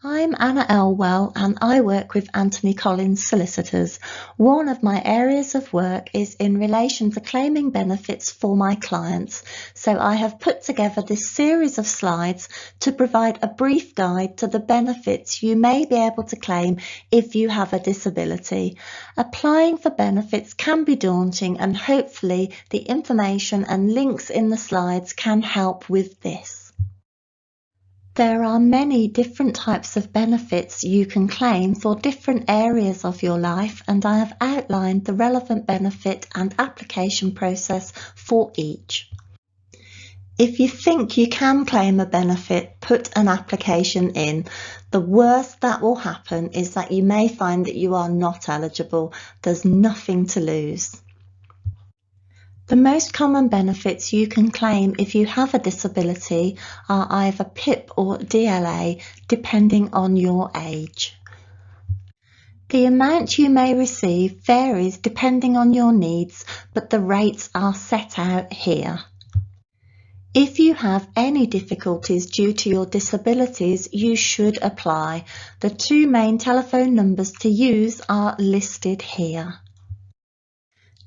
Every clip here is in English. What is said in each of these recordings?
I'm Anna Elwell and I work with Anthony Collins Solicitors. One of my areas of work is in relation to claiming benefits for my clients, so I have put together this series of slides to provide a brief guide to the benefits you may be able to claim if you have a disability. Applying for benefits can be daunting, and hopefully the information and links in the slides can help with this. There are many different types of benefits you can claim for different areas of your life, and I have outlined the relevant benefit and application process for each. If you think you can claim a benefit, put an application in. The worst that will happen is that you may find that you are not eligible. There's nothing to lose. The most common benefits you can claim if you have a disability are either PIP or DLA, depending on your age. The amount you may receive varies depending on your needs, but the rates are set out here. If you have any difficulties due to your disabilities, you should apply. The two main telephone numbers to use are listed here.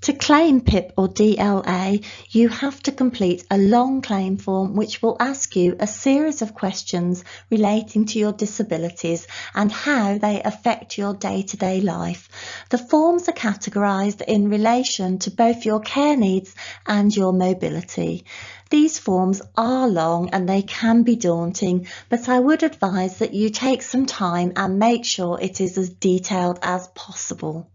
To claim PIP or DLA, you have to complete a long claim form which will ask you a series of questions relating to your disabilities and how they affect your day-to-day life. The forms are categorised in relation to both your care needs and your mobility. These forms are long and they can be daunting, but I would advise that you take some time and make sure it is as detailed as possible.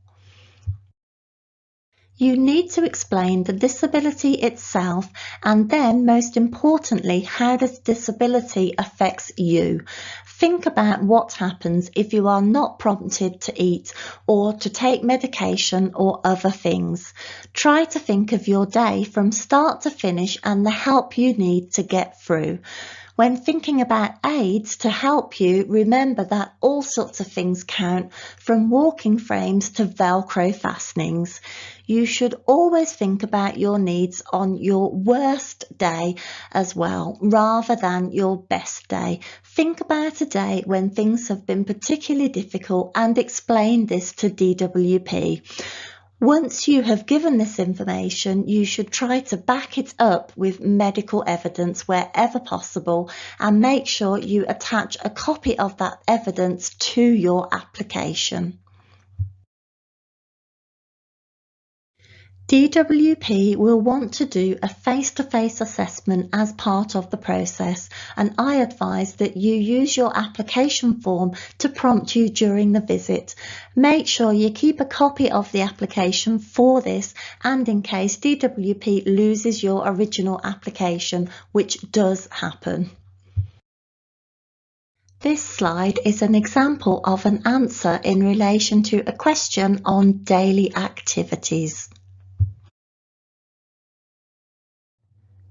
You need to explain the disability itself, and then most importantly, how this disability affects you. Think about what happens if you are not prompted to eat or to take medication or other things. Try to think of your day from start to finish and the help you need to get through. When thinking about aids to help you, remember that all sorts of things count, from walking frames to Velcro fastenings. You should always think about your needs on your worst day as well, rather than your best day. Think about a day when things have been particularly difficult and explain this to DWP. Once you have given this information, you should try to back it up with medical evidence wherever possible, and make sure you attach a copy of that evidence to your application. DWP will want to do a face-to-face assessment as part of the process, and I advise that you use your application form to prompt you during the visit. Make sure you keep a copy of the application for this, and in case DWP loses your original application, which does happen. This slide is an example of an answer in relation to a question on daily activities.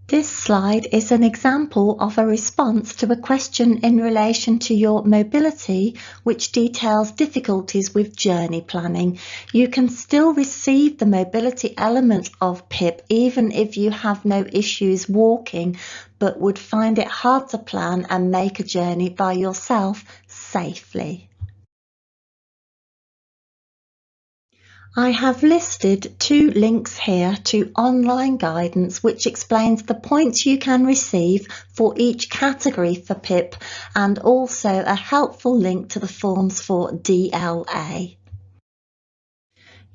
This slide is an example of a response to a question in relation to your mobility, which details difficulties with journey planning. You can still receive the mobility element of PIP even if you have no issues walking, but would find it hard to plan and make a journey by yourself safely. I have listed two links here to online guidance which explains the points you can receive for each category for PIP, and also a helpful link to the forms for DLA.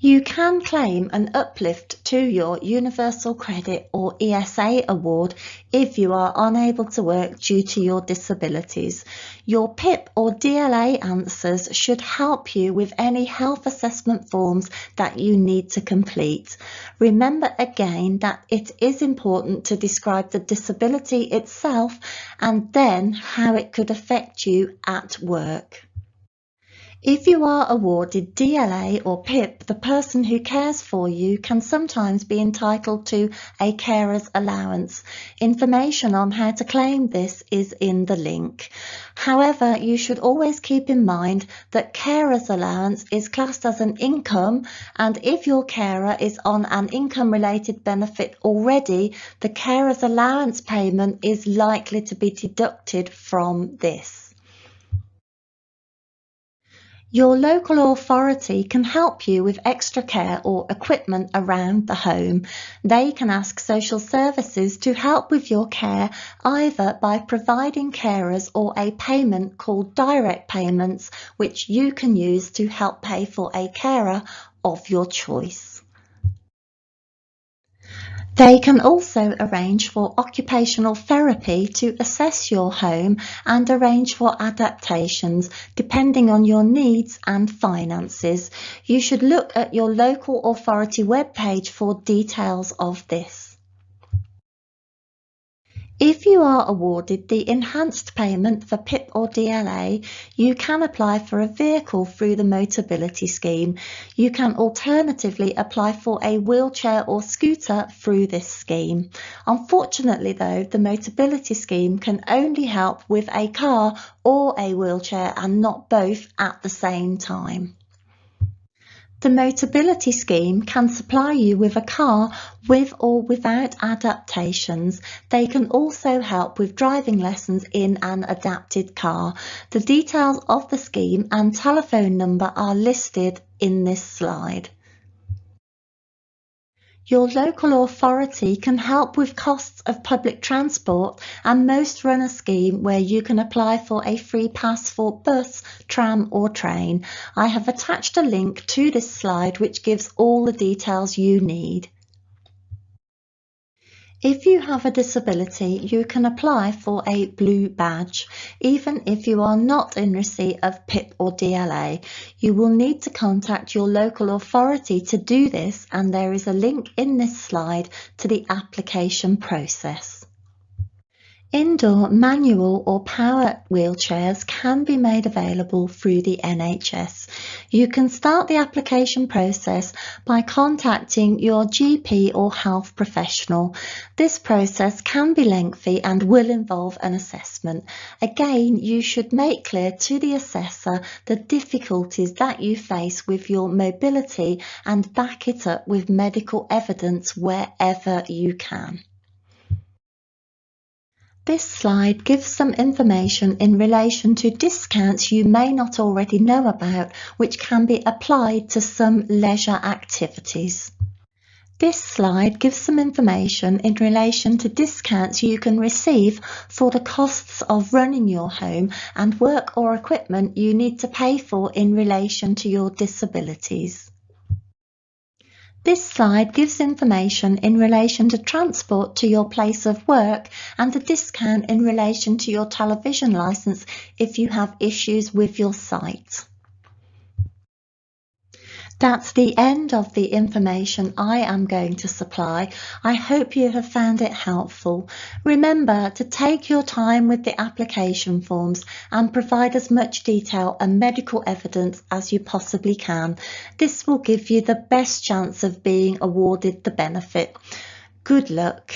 You can claim an uplift to your Universal Credit or ESA award if you are unable to work due to your disabilities. Your PIP or DLA answers should help you with any health assessment forms that you need to complete. Remember again that it is important to describe the disability itself and then how it could affect you at work. If you are awarded DLA or PIP, the person who cares for you can sometimes be entitled to a carer's allowance. Information on how to claim this is in the link. However, you should always keep in mind that carer's allowance is classed as an income, and if your carer is on an income-related benefit already, the carer's allowance payment is likely to be deducted from this. Your local authority can help you with extra care or equipment around the home. They can ask social services to help with your care either by providing carers or a payment called direct payments, which you can use to help pay for a carer of your choice. They can also arrange for occupational therapy to assess your home and arrange for adaptations depending on your needs and finances. You should look at your local authority webpage for details of this. If you are awarded the enhanced payment for PIP or DLA, you can apply for a vehicle through the Motability scheme. You can alternatively apply for a wheelchair or scooter through this scheme. Unfortunately though, the Motability scheme can only help with a car or a wheelchair and not both at the same time. The Motability scheme can supply you with a car with or without adaptations. They can also help with driving lessons in an adapted car. The details of the scheme and telephone number are listed in this slide. Your local authority can help with costs of public transport, and most run a scheme where you can apply for a free pass for bus, tram or train. I have attached a link to this slide which gives all the details you need. If you have a disability, you can apply for a blue badge. Even if you are not in receipt of PIP or DLA, you will need to contact your local authority to do this, and there is a link in this slide to the application process. Indoor manual or power wheelchairs can be made available through the NHS. You can start the application process by contacting your GP or health professional. This process can be lengthy and will involve an assessment. Again, you should make clear to the assessor the difficulties that you face with your mobility and back it up with medical evidence wherever you can. This slide gives some information in relation to discounts you may not already know about, which can be applied to some leisure activities. This slide gives some information in relation to discounts you can receive for the costs of running your home and work or equipment you need to pay for in relation to your disabilities. This slide gives information in relation to transport to your place of work and a discount in relation to your television licence if you have issues with your site. That's the end of the information I am going to supply. I hope you have found it helpful. Remember to take your time with the application forms and provide as much detail and medical evidence as you possibly can. This will give you the best chance of being awarded the benefit. Good luck.